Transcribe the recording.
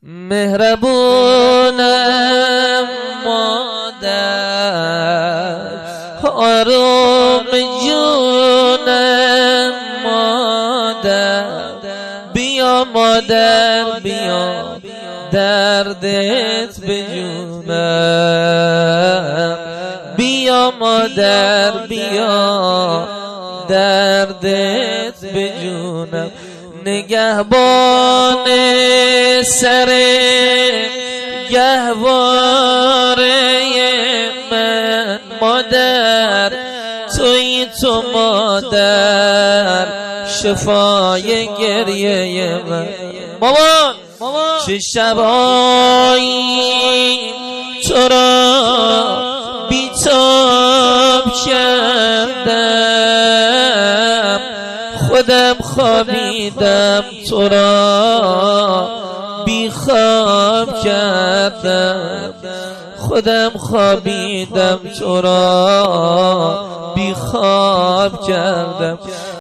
مهربونم مادر، آروم جونم مادر، بیا مادر بیا دردت بجونم، بیا مادر بیا دردت بجونم. نگهبان سر گهواره من مادر، توی تو مادر شفای گریه من. مامان چه شبایی تو را بیتاب کردم، خودم خوابیدم تو را بیخواب کردم، خودم خوابیدم تو را بیخواب کردم.